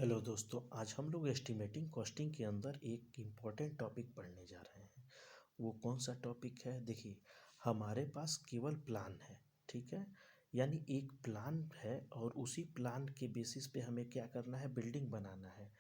Hello दोस्तों, आज हम लोग एस्टिमेटिंग कॉस्टिंग के अंदर एक इम्पॉर्टेंट टॉपिक पढ़ने जा रहे हैं। वो कौन सा टॉपिक है? देखिए, हमारे पास केवल प्लान है, ठीक है। यानी एक प्लान है और उसी प्लान के बेसिस पे हमें क्या करना है, बिल्डिंग बनाना है।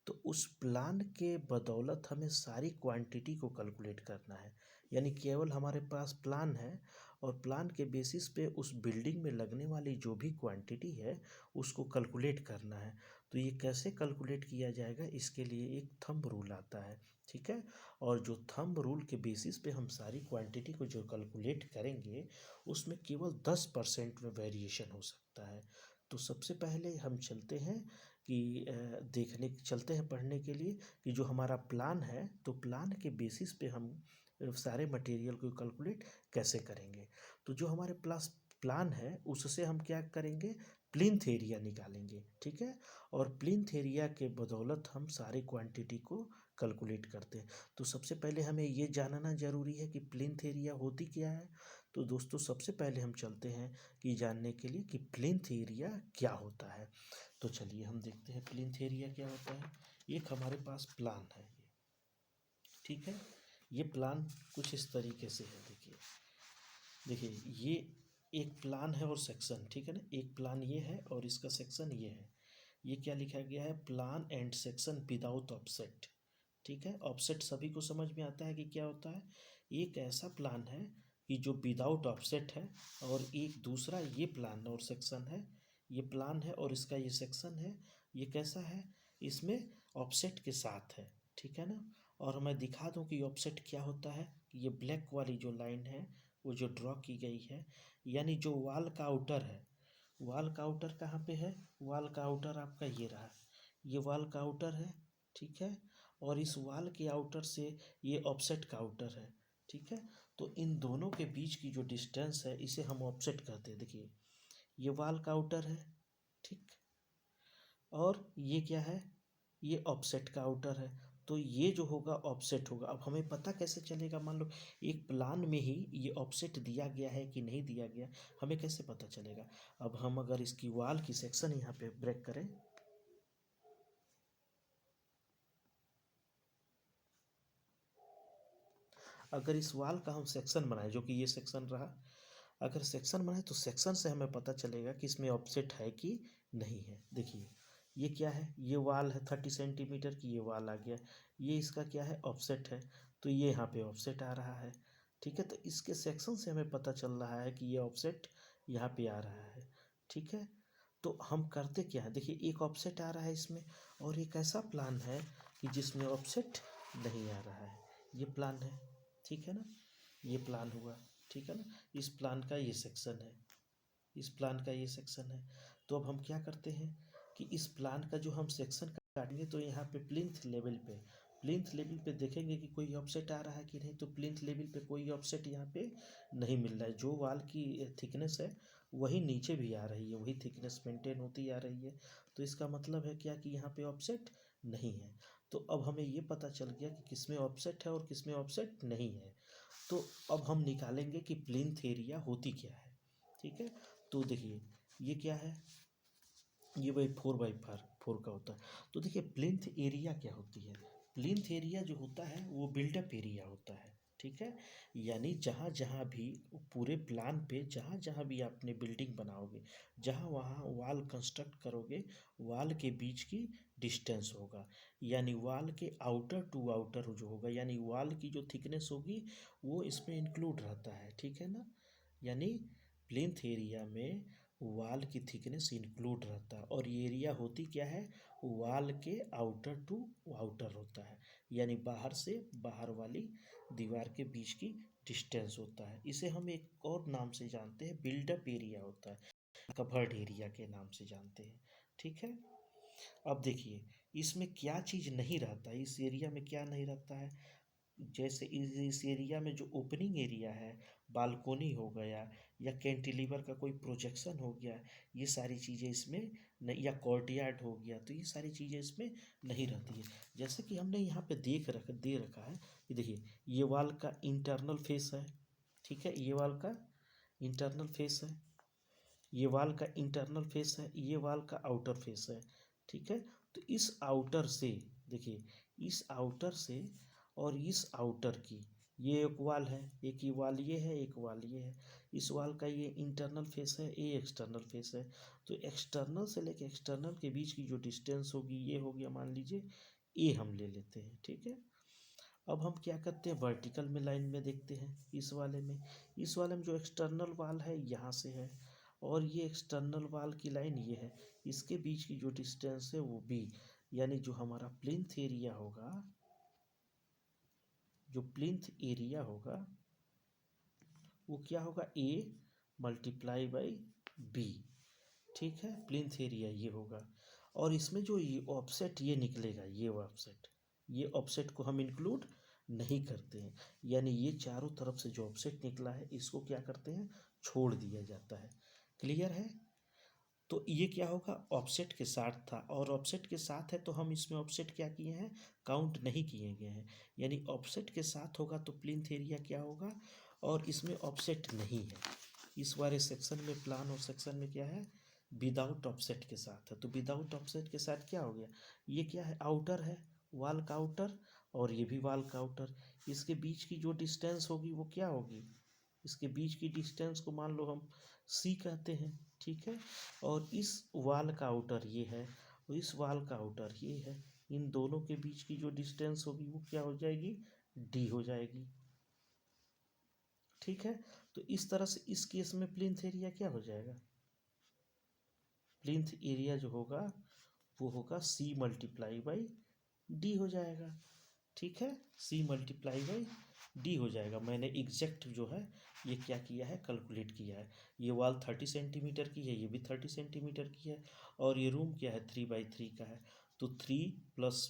तो उस प्लान के बदौलत हमें सारी क्वांटिटी को कैलकुलेट करना है। यानी केवल हमारे पास प्लान है और प्लान के बेसिस पे उस बिल्डिंग में लगने वाली जो भी क्वांटिटी है उसको कैलकुलेट करना है। तो ये कैसे कैलकुलेट किया जाएगा, इसके लिए एक थंब रूल आता है, ठीक है। और जो थंब रूल के बेसिस पे हम सारी क्वांटिटी को जो कैलकुलेट करेंगे उसमें केवल 10% में वेरिएशन हो सकता है। तो सबसे पहले हम चलते हैं कि देखने चलते हैं पढ़ने के लिए कि जो हमारा प्लान है, तो प्लान के बेसिस पे हम सारे मटेरियल को कैलकुलेट कैसे करेंगे। तो जो हमारे प्लस प्लान है उससे हम क्या करेंगे, प्लिंथ एरिया निकालेंगे, ठीक है। और प्लिंथ एरिया के बदौलत हम सारी क्वांटिटी को कैलकुलेट करते हैं। तो सबसे पहले हमें ये जानना जरूरी है कि प्लिंथ एरिया होती क्या है। तो दोस्तों, सबसे पहले हम चलते हैं कि जानने के लिए कि प्लिंथ एरिया क्या होता है। तो चलिए हम देखते हैं प्लिंथ एरिया क्या होता है। एक हमारे पास प्लान है ये, ठीक है। ये प्लान कुछ इस तरीके से है। देखिए देखिए ये एक प्लान है और सेक्शन, ठीक है ना। एक प्लान ये है और इसका सेक्शन ये है। ये क्या लिखा गया है, plan and section without offset, ठीक है। ऑफसेट सभी को समझ में आता है कि क्या होता है। एक ऐसा प्लान है कि जो विदाउट ऑफसेट है, और एक दूसरा ये प्लान और सेक्शन है। ये प्लान है और इसका ये सेक्शन है। ये कैसा है, इसमें ऑफसेट के साथ है, ठीक है ना। और मैं दिखा दूं कि ऑफसेट क्या होता है। ये ब्लैक वाली जो लाइन है वो जो ड्रॉ की गई है, यानी जो वाल का आउटर है। वाल का आउटर कहाँ पे है, वाल का आउटर आपका ये रहा। ये वाल का आउटर है, ठीक है। और इस वाल के आउटर से ये ऑफसेट का आउटर है, ठीक है। तो इन दोनों के बीच की जो डिस्टेंस है इसे हम ऑफसेट कहते हैं। देखिए, ये वाल का आउटर है, ठीक। और ये क्या है, ये ऑफसेट का आउटर है। तो ये जो होगा ऑफसेट होगा। अब हमें पता कैसे चलेगा, मान लो एक प्लान में ही ये ऑफसेट दिया गया है कि नहीं दिया गया, हमें कैसे पता चलेगा। अब हम अगर इसकी वाल की सेक्शन यहाँ पे ब्रेक करें, अगर इस वाल का हम सेक्शन बनाए, जो कि ये सेक्शन रहा, अगर सेक्शन बनाए तो सेक्शन से हमें पता चलेगा कि इसमें ऑफसेट है कि नहीं है। देखिए, ये क्या है, ये वाल है 30 सेंटीमीटर की, ये वाल आ गया। ये इसका क्या है, ऑफसेट है। तो ये यहाँ पे ऑफसेट आ रहा है, ठीक है। तो इसके सेक्शन से हमें पता चल रहा है कि ये ऑफसेट यहाँ पे आ रहा है, ठीक है। तो हम करते क्या है, देखिए एक ऑफसेट आ रहा है इसमें, और एक ऐसा प्लान है कि जिसमें ऑफसेट नहीं आ रहा है। ये प्लान है, ठीक है ना। ये प्लान हुआ, ठीक है ना। इस प्लान का ये सेक्शन है, इस प्लान का ये सेक्शन है। तो अब हम क्या करते हैं कि इस प्लान का जो हम सेक्शन काटेंगे, तो यहाँ पे प्लिंथ लेवल पे देखेंगे कि कोई ऑफसेट आ रहा है कि नहीं। तो प्लिंथ लेवल पे कोई ऑफसेट यहाँ पे नहीं मिल रहा है। जो वाल की थिकनेस है वही नीचे भी आ रही है, वही थिकनेस मेंटेन होती आ रही है। तो इसका मतलब है क्या, कि यहाँ पे ऑफसेट नहीं है। तो अब हमें ये पता चल गया कि किसमें ऑफसेट है और किसमें ऑफसेट नहीं है। तो अब हम निकालेंगे कि प्लिंथ एरिया होती क्या है, ठीक है। तो देखिए, ये क्या है, ये भाई 4x4 का होता है। तो देखिए प्लिंथ एरिया क्या होती है। प्लिंथ एरिया जो होता है वो बिल्डअप एरिया होता है, ठीक है। यानी जहाँ जहाँ भी पूरे प्लान पे जहाँ जहाँ भी आपने बिल्डिंग बनाओगे, जहाँ वहाँ वाल कंस्ट्रक्ट करोगे, वाल के बीच की डिस्टेंस होगा। यानी वाल के आउटर टू आउटर जो होगा, यानी वाल की जो थिकनेस होगी वो इसमें इंक्लूड रहता है, ठीक है ना। यानी प्लिंथ एरिया में वाल की थिकनेस इंक्लूड रहता है। और ये एरिया होती क्या है, वाल के आउटर टू आउटर होता है। यानी बाहर से बाहर वाली दीवार के बीच की डिस्टेंस होता है। इसे हम एक और नाम से जानते हैं, बिल्डअप एरिया होता है, कवर्ड एरिया के नाम से जानते हैं, ठीक है। अब देखिए, इसमें क्या चीज़ नहीं रहता है, इस एरिया में क्या नहीं रहता है। जैसे इस एरिया में जो ओपनिंग एरिया है, बालकोनी हो गया, या कैंटिलीवर का कोई प्रोजेक्शन हो गया, ये सारी चीज़ें इसमें नहीं, या कोर्टयार्ड हो गया, तो ये सारी चीज़ें इसमें नहीं रहती है। जैसे कि हमने यहाँ पे दे रखा है कि देखिए, ये वाल का इंटरनल फेस है, ठीक है। ये वाल का इंटरनल फेस है, ये वाल का इंटरनल फेस है, ये वाल का आउटर फेस है, ठीक है। तो इस आउटर से देखिए, इस आउटर से और इस आउटर की ये एक वाल है, एक ही वाल ये है, एक वाल ये है। इस वाल का ये इंटरनल फेस है, ये एक्सटर्नल फेस है। तो एक्सटर्नल से लेके एक्सटर्नल के बीच की जो डिस्टेंस होगी ये हो गया, मान लीजिए ए हम ले लेते हैं, ठीक है। अब हम क्या करते हैं, वर्टिकल में लाइन में देखते हैं। इस वाले में जो एक्सटर्नल वाल है यहाँ से है, और ये एक्सटर्नल वाल की लाइन ये है। इसके बीच की जो डिस्टेंस है वो बी, यानी जो हमारा प्लिंथ एरिया होगा, जो प्लिंथ एरिया होगा वो क्या होगा, ए मल्टीप्लाई बाई बी, ठीक है। प्लिंथ एरिया ये होगा, और इसमें जो ये ऑफसेट ये निकलेगा, ये ऑफसेट को हम इंक्लूड नहीं करते हैं, यानी ये चारों तरफ से जो ऑफसेट निकला है इसको क्या करते हैं, छोड़ दिया जाता है। क्लियर है। तो ये क्या होगा, ऑफसेट के साथ था, और ऑफसेट के साथ है तो हम इसमें ऑफसेट क्या किए हैं, काउंट नहीं किए गए हैं। यानी ऑफसेट के साथ होगा तो प्लिंथ एरिया क्या होगा, और इसमें ऑफसेट नहीं है। इस वाले सेक्शन में, प्लान और सेक्शन में क्या है, विदाउट ऑफसेट के साथ है। तो विदाउट ऑफसेट के साथ क्या हो गया, ये क्या है, आउटर है, वाल का आउटर, और ये भी वाल का आउटर। इसके बीच की जो डिस्टेंस होगी वो क्या होगी, इसके बीच की डिस्टेंस को मान लो हम सी कहते हैं, ठीक है। और इस वाल का आउटर ये है, और इस वाल का आउटर ये है। इन दोनों के बीच की जो डिस्टेंस होगी वो क्या हो जाएगी, डी हो जाएगी, ठीक है। तो इस तरह से इस केस में प्लिंथ एरिया क्या हो जाएगा, प्लिंथ एरिया जो होगा वो होगा सी मल्टीप्लाई बाई डी हो जाएगा, ठीक है। सी मल्टीप्लाई बाई डी हो जाएगा। मैंने एग्जैक्ट जो है ये क्या किया है, कैलकुलेट किया है। ये वॉल 30 सेंटीमीटर की है, ये भी 30 सेंटीमीटर की है, और ये रूम क्या है, 3 बाई 3 का है। तो 3 प्लस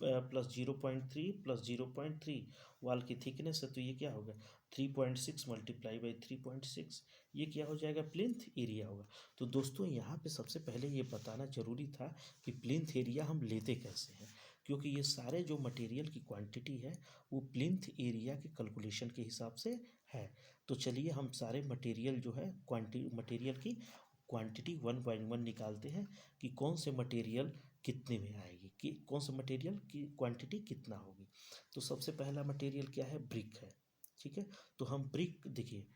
प्लस 0.3 प्लस 0.3 वॉल की थिकनेस है, तो ये क्या होगा, 3.6 मल्टीप्लाई बाई 3.6, ये क्या हो जाएगा, प्लिंथ एरिया होगा। तो दोस्तों यहाँ पे सबसे पहले ये बताना जरूरी था कि प्लिंथ एरिया हम लेते कैसे हैं, क्योंकि ये सारे जो मटेरियल की क्वांटिटी है वो प्लिंथ एरिया के कैलकुलेशन के हिसाब से है। तो चलिए हम सारे मटेरियल जो है मटेरियल की क्वांटिटी वन बाय वन निकालते हैं कि कौन से मटेरियल कितने में आएगी, कि कौन से मटेरियल की क्वांटिटी कितना होगी। तो सबसे पहला मटेरियल क्या है, ब्रिक है, ठीक है। तो हम ब्रिक, देखिए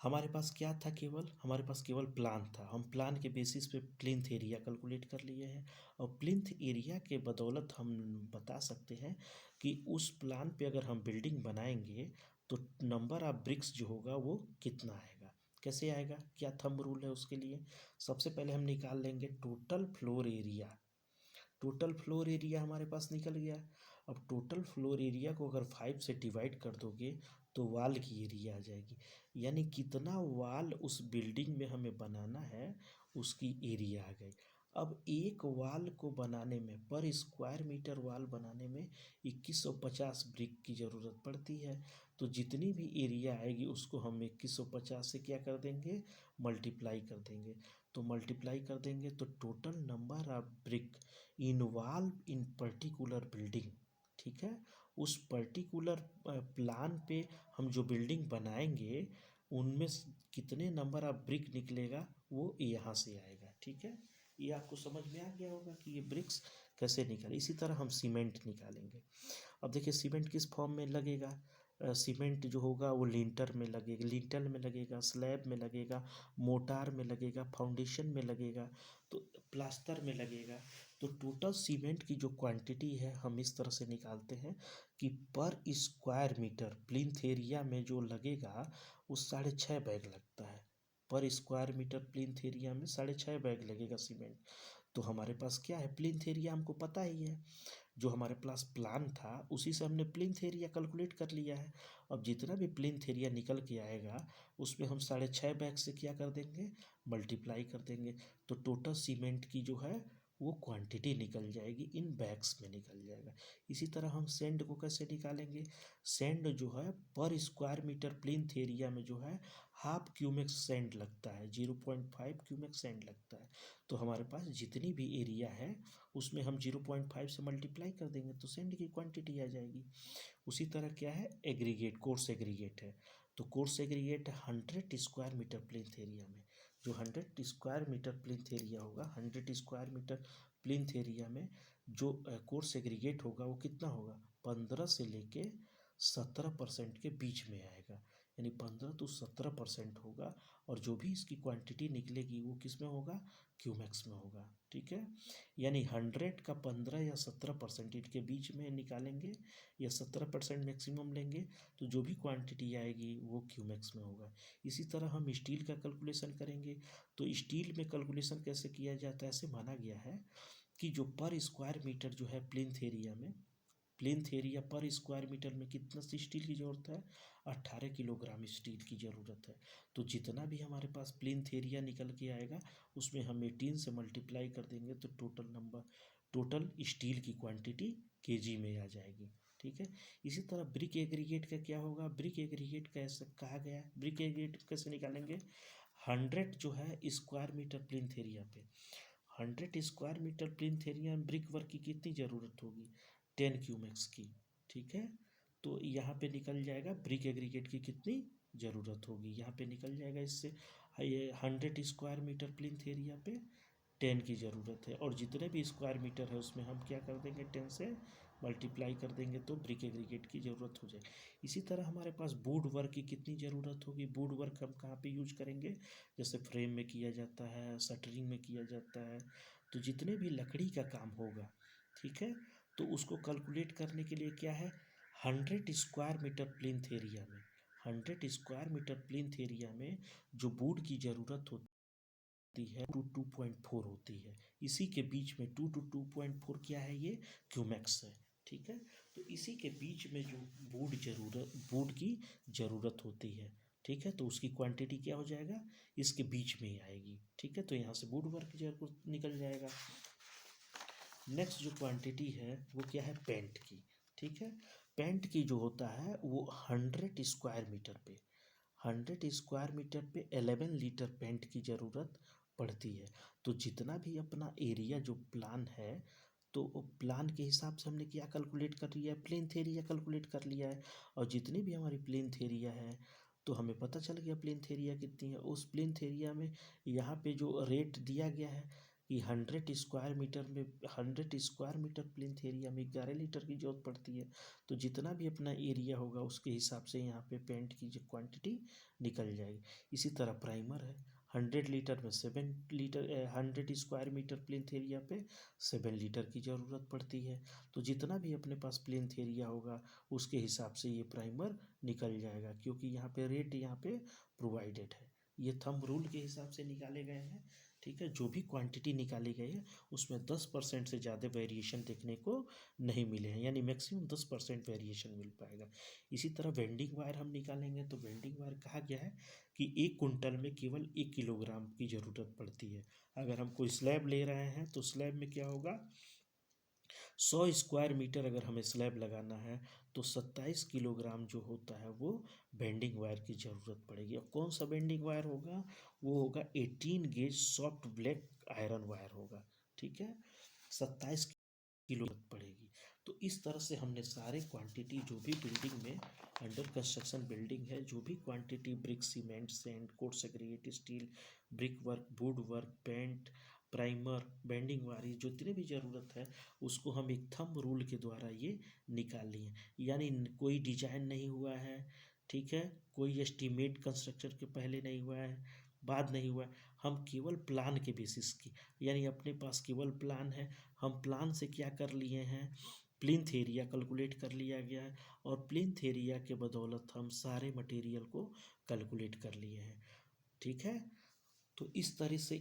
हमारे पास क्या था, हमारे पास केवल प्लान था। हम प्लान के बेसिस पे प्लिंथ एरिया कैलकुलेट कर लिए हैं, और प्लिंथ एरिया के बदौलत हम बता सकते हैं कि उस प्लान पे अगर हम बिल्डिंग बनाएंगे तो नंबर ऑफ ब्रिक्स जो होगा वो कितना आएगा, कैसे आएगा, क्या थंब रूल है उसके लिए। सबसे पहले हम निकाल लेंगे total floor area. Total floor area हमारे पास निकल गया। अब टोटल फ्लोर एरिया को अगर 5 से डिवाइड कर दोगे तो वाल की एरिया आ जाएगी, यानी कितना वाल उस बिल्डिंग में हमें बनाना है उसकी एरिया आ गई। अब एक वाल को बनाने में, पर स्क्वायर मीटर वाल बनाने में 2150 ब्रिक की ज़रूरत पड़ती है। तो जितनी भी एरिया आएगी उसको हम 2150 से क्या कर देंगे, मल्टीप्लाई कर देंगे। तो मल्टीप्लाई कर देंगे तो total number of brick involve in particular building, ठीक है, उस पर्टिकुलर प्लान पे हम जो बिल्डिंग बनाएंगे उनमें कितने नंबर ऑफ ब्रिक निकलेगा वो यहाँ से आएगा, ठीक है। ये आपको समझ में आ गया होगा कि ये ब्रिक्स कैसे निकाले। इसी तरह हम सीमेंट निकालेंगे। अब देखिए सीमेंट किस फॉर्म में लगेगा, सीमेंट जो होगा वो लिंटर में लगेगा, लिंटल में लगेगा, स्लैब में लगेगा, मोटार में लगेगा, फाउंडेशन में लगेगा, तो प्लास्टर में लगेगा। तो टोटल सीमेंट की जो क्वांटिटी है हम इस तरह से निकालते हैं कि पर स्क्वायर मीटर प्लिंथ एरिया में जो लगेगा वो 6.5 बैग लगता है। पर स्क्वायर मीटर प्लिंथ एरिया में 6.5 बैग लगेगा सीमेंट। तो हमारे पास क्या है, प्लिंथ एरिया हमको पता ही है, जो हमारे पास प्लान था उसी से हमने प्लिंथ एरिया कैलकुलेट कर लिया है। अब जितना भी प्लिंथ एरिया निकल के आएगा उसमें हम 6.5 बैग से क्या कर देंगे, मल्टीप्लाई कर देंगे। तो टोटल सीमेंट की जो है वो क्वांटिटी निकल जाएगी, इन बैग्स में निकल जाएगा। इसी तरह हम सेंड को कैसे निकालेंगे, सेंड जो है पर स्क्वायर मीटर प्लिंथ एरिया में जो है हाफ क्यूमेक सेंड लगता है, 0.5 क्यूमेक सेंड लगता है। तो हमारे पास जितनी भी एरिया है उसमें हम 0.5 से मल्टीप्लाई कर देंगे तो सेंड की क्वांटिटी आ जाएगी। उसी तरह क्या है, एग्रीगेट, कोर्स एग्रीगेट है। तो coarse aggregate 100 square metre plinth area में, जो 100 स्क्वायर मीटर प्लिंथ एरिया होगा, 100 स्क्वायर मीटर प्लिंथ एरिया में जो कोर्स एग्रीगेट होगा वो कितना होगा, 15 से लेके 17% के बीच में आएगा, यानी 15 to 17% होगा। और जो भी इसकी क्वांटिटी निकलेगी वो किस में होगा, क्यूमैक्स में होगा। ठीक है, यानी 100 का 15 या 17% के बीच में निकालेंगे या 17% मैक्सिमम लेंगे तो जो भी क्वांटिटी आएगी वो क्यूमैक्स में होगा। इसी तरह हम स्टील का कैलकुलेशन करेंगे तो स्टील में कैलकुलेशन कैसे किया जाता है, ऐसे माना गया है कि जो पर स्क्वायर मीटर जो है प्लिंथ एरिया में, प्लिंथ एरिया पर स्क्वायर मीटर में कितना स्टील की ज़रूरत है, 18 किलोग्राम स्टील की ज़रूरत है। तो जितना भी हमारे पास प्लिंथ एरिया निकल के आएगा उसमें हम 18 से मल्टीप्लाई कर देंगे तो टोटल स्टील की क्वांटिटी केजी में आ जाएगी। ठीक है, इसी तरह ब्रिक एग्रीगेट का क्या होगा, ब्रिक एग्रीगेट कैसे कहा गया है, ब्रिक एग्रीगेट कैसे निकालेंगे, 100 जो है स्क्वायर मीटर प्लिंथ एरिया पे, 100 स्क्वायर मीटर प्लिंथ एरिया में ब्रिक वर्क की कितनी ज़रूरत होगी, 10 क्यूमेक्स की। ठीक है, तो यहाँ पे निकल जाएगा ब्रिक एग्रीगेट की कितनी ज़रूरत होगी, यहाँ पे निकल जाएगा इससे ये 100 स्क्वायर मीटर प्लिंथ एरिया पे 10 की ज़रूरत है, और जितने भी स्क्वायर मीटर है उसमें हम क्या कर देंगे 10 से मल्टीप्लाई कर देंगे तो ब्रिक एग्रीगेट की ज़रूरत हो जाएगी। इसी तरह हमारे पास वुड वर्क की कितनी ज़रूरत होगी, वुड वर्क हम कहाँ पे यूज करेंगे, जैसे फ्रेम में किया जाता है, शटरिंग में किया जाता है, तो जितने भी लकड़ी का काम होगा, ठीक है, तो उसको कैलकुलेट करने के लिए क्या है, 100 स्क्वायर मीटर प्लिंथ एरिया में, 100 स्क्वायर मीटर प्लिंथ एरिया में जो वुड की ज़रूरत होती है 2.4 होती है, इसी के बीच में 2 to 2.4 क्या है, ये क्यूमैक्स है। ठीक है, तो इसी के बीच में जो वुड की ज़रूरत होती है, ठीक है, तो उसकी क्वांटिटी क्या हो जाएगा, इसके बीच में ही आएगी। ठीक है, तो यहाँ से वुड वर्क जरूर निकल जाएगा। नेक्स्ट जो क्वांटिटी है वो क्या है, पेंट की। ठीक है, पेंट की जो होता है वो 100 स्क्वायर मीटर पे, 100 स्क्वायर मीटर पे 11 लीटर पेंट की ज़रूरत पड़ती है। तो जितना भी अपना एरिया जो प्लान है, तो प्लान के हिसाब से हमने क्या कैलकुलेट कर लिया है, प्लेन्थ एरिया कैलकुलेट कर लिया है, और जितनी भी हमारी प्लेन्थ एरिया है तो हमें पता चल गया प्लेन्थ एरिया कितनी है। उस प्लेन्थ एरिया में यहाँ पे जो रेट दिया गया है कि 100 स्क्वायर मीटर में, 100 स्क्वायर मीटर प्लेन्थ एरिया में 11 लीटर की जरूरत पड़ती है। तो जितना भी अपना एरिया होगा उसके हिसाब से यहाँ पे पेंट की जो क्वांटिटी निकल जाएगी। इसी तरह प्राइमर है, 100 लीटर में 7 लीटर, 100 स्क्वायर मीटर प्लेन्थ एरिया पे 7 लीटर की ज़रूरत पड़ती है। तो जितना भी अपने पास प्लेन्थ एरिया होगा उसके हिसाब से ये प्राइमर निकल जाएगा, क्योंकि यहाँ पे रेट यहाँ पे प्रोवाइडेड है, ये थंब रूल के हिसाब से निकाले गए हैं। ठीक है, जो भी क्वांटिटी निकाली गई है उसमें 10% से ज़्यादा वेरिएशन देखने को नहीं मिले हैं, यानी मैक्सिमम 10% वेरिएशन मिल पाएगा। इसी तरह वेंडिंग वायर हम निकालेंगे तो वेंडिंग वायर कहा गया है कि 1 कुंटल में केवल 1 किलोग्राम की ज़रूरत पड़ती है। अगर हम कोई स्लैब ले रहे हैं तो स्लैब में क्या होगा, 100 स्क्वायर मीटर अगर हमें स्लैब लगाना है तो 27 किलोग्राम जो होता है वो बेंडिंग वायर की ज़रूरत पड़ेगी। और कौन सा बेंडिंग वायर होगा, वो होगा 18 gauge soft black iron wire होगा। ठीक है, 27 किलो पड़ेगी। तो इस तरह से हमने सारे क्वांटिटी जो भी बिल्डिंग में, अंडर कंस्ट्रक्शन बिल्डिंग है, जो भी quantity brick, cement, sand, coarse aggregate steel, brick work, wood work, paint, primer, bending wire, जितनी भी ज़रूरत है उसको हम एक थंब रूल के द्वारा ये निकाल लिए, यानी कोई डिजाइन नहीं हुआ है। ठीक है, कोई एस्टीमेट कंस्ट्रक्शन के पहले नहीं हुआ है, बाद नहीं हुआ है, हम केवल प्लान के बेसिस की, यानी अपने पास केवल प्लान है, हम प्लान से क्या कर लिए हैं, प्लिंथ एरिया कैलकुलेट कर लिया गया है, और प्लिंथ एरिया के बदौलत हम सारे मटेरियल को कैलकुलेट कर लिए हैं। ठीक है, तो इस तरह से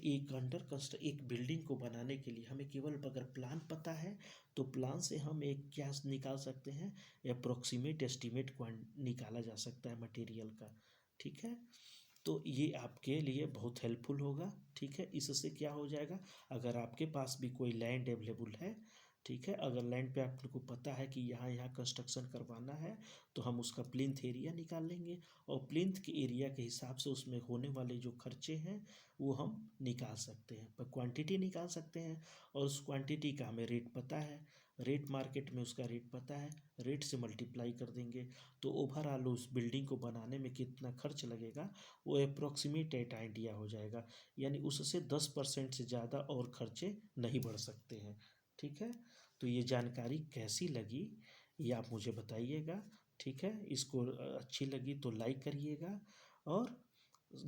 एक बिल्डिंग को बनाने के लिए हमें केवल अगर प्लान पता है तो प्लान से हम एक क्या निकाल सकते हैं, अप्रोक्सीमेट एस्टीमेट निकाला जा सकता है मटेरियल का। ठीक है, तो ये आपके लिए बहुत हेल्पफुल होगा। ठीक है, इससे क्या हो जाएगा, अगर आपके पास भी कोई लैंड अवेलेबल है ठीक है। अगर लैंड पे आपको पता है कि यहाँ यहाँ कंस्ट्रक्शन करवाना है तो हम उसका प्लिंथ एरिया निकाल लेंगे और प्लिंथ के एरिया के हिसाब से उसमें होने वाले जो खर्चे हैं वो हम निकाल सकते हैं, पर क्वांटिटी निकाल सकते हैं। और उस क्वांटिटी का हमें रेट पता है, रेट मार्केट में उसका रेट पता है, रेट से मल्टीप्लाई कर देंगे तो ओवरऑल उस बिल्डिंग को बनाने में कितना खर्च लगेगा वो अप्रोक्सीमेट एक आइडिया हो जाएगा। यानी उससे 10% से ज़्यादा और खर्चे नहीं बढ़ सकते हैं। ठीक है। तो ये जानकारी कैसी लगी ये आप मुझे बताइएगा। ठीक है। इसको अच्छी लगी तो लाइक करिएगा और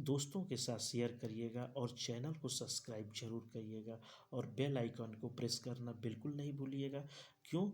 दोस्तों के साथ शेयर करिएगा और चैनल को सब्सक्राइब जरूर करिएगा और बेल आइकन को प्रेस करना बिल्कुल नहीं भूलिएगा। क्यों?